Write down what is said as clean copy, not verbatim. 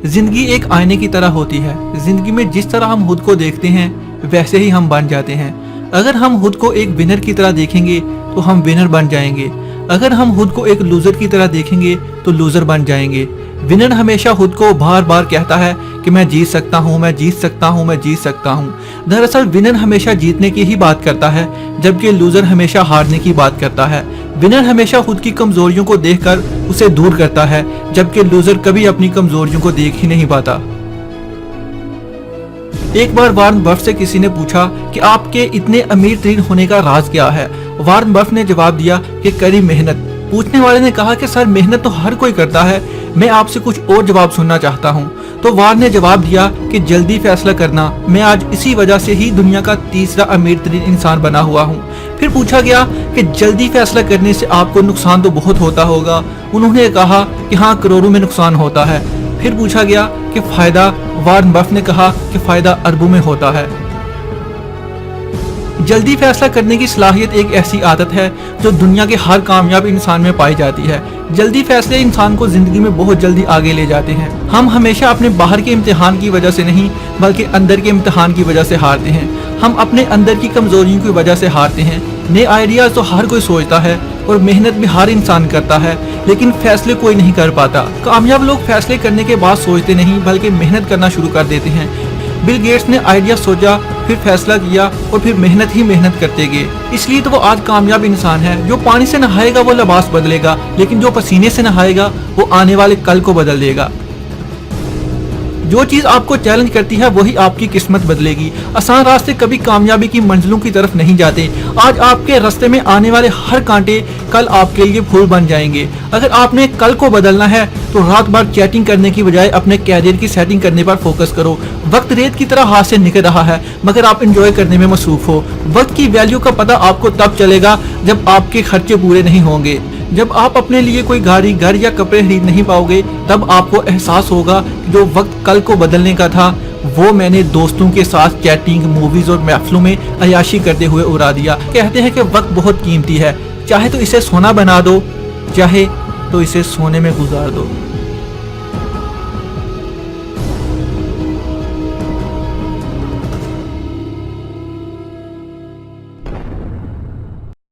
जिंदगी एक आईने की तरह होती है। जिंदगी में जिस तरह हम खुद को देखते हैं वैसे ही हम बन जाते हैं। अगर हम खुद को एक विनर की तरह देखेंगे तो हम विनर बन जाएंगे। अगर हम खुद को एक लूजर की तरह देखेंगे तो लूजर बन जाएंगे। विनर हमेशा खुद को बार बार कहता है कि मैं जीत सकता हूँ, मैं जीत सकता हूँ, मैं जीत सकता हूँ। दरअसल विनर हमेशा जीतने की ही बात करता है, जबकि लूजर हमेशा हारने की बात करता है। विनर हमेशा खुद की कमजोरियों को देखकर उसे दूर करता है, जबकि लूजर कभी अपनी कमजोरियों को देख ही नहीं पाता। एक बार वारन बफ से किसी ने पूछा कि आपके इतने अमीर तरीन होने का राज क्या है। वारन बफ ने जवाब दिया कि कड़ी मेहनत। पूछने वाले ने कहा कि सर मेहनत तो हर कोई करता है, मैं आपसे कुछ और जवाब सुनना चाहता हूँ। तो वारन ने जवाब दिया कि जल्दी फैसला करना। मैं आज इसी वजह से ही दुनिया का तीसरा अमीर तरीन इंसान बना हुआ हूँ। फिर पूछा गया कि जल्दी फैसला करने से आपको नुकसान तो बहुत होता होगा। उन्होंने कहा कि हाँ, करोड़ों में नुकसान होता है। फिर पूछा गया कि फायदा। वारन बफ ने कहा कि फायदा अरबों में होता है। जल्दी फैसला करने की सलाहियत एक ऐसी आदत है जो दुनिया के हर कामयाब इंसान में पाई जाती है। जल्दी फैसले इंसान को जिंदगी में बहुत जल्दी आगे ले जाते हैं। हम हमेशा अपने बाहर के इम्तिहान की वजह से नहीं, बल्कि अंदर के इम्तिहान की वजह से हारते हैं। हम अपने अंदर की कमजोरियों की वजह से हारते हैं। नए आइडियाज तो हर कोई सोचता है और मेहनत भी हर इंसान करता है, लेकिन फैसले कोई नहीं कर पाता। कामयाब लोग फैसले करने के बाद सोचते नहीं, बल्कि मेहनत करना शुरू कर देते हैं। बिल गेट्स ने आइडिया सोचा, फिर फैसला किया और फिर मेहनत ही मेहनत करते गए। इसलिए तो वो आज कामयाब इंसान है। जो पानी से नहाएगा वो लिबास बदलेगा, लेकिन जो पसीने से नहाएगा वो आने वाले कल को बदल देगा। जो चीज आपको चैलेंज करती है वही आपकी किस्मत बदलेगी। आसान रास्ते कभी कामयाबी की मंजिलों की तरफ नहीं जाते। आज आपके रास्ते में आने वाले हर कांटे कल आपके लिए फूल बन जाएंगे। अगर आपने कल को बदलना है तो रात भर चैटिंग करने की बजाय अपने कैरियर की सेटिंग करने पर फोकस करो। वक्त रेत की तरह हाथ से निकल रहा है, मगर आप एंजॉय करने में मसरूफ हो। वक्त की वैल्यू का पता आपको तब चलेगा जब आपके खर्चे पूरे नहीं होंगे। जब आप अपने लिए कोई गाड़ी, घर या कपड़े खरीद नहीं पाओगे, तब आपको एहसास होगा कि जो वक्त कल को बदलने का था वो मैंने दोस्तों के साथ चैटिंग, मूवीज और महफिलों में अय्याशी करते हुए उड़ा दिया। कहते हैं कि वक्त बहुत कीमती है, चाहे तो इसे सोना बना दो, चाहे तो इसे सोने में गुजार दो।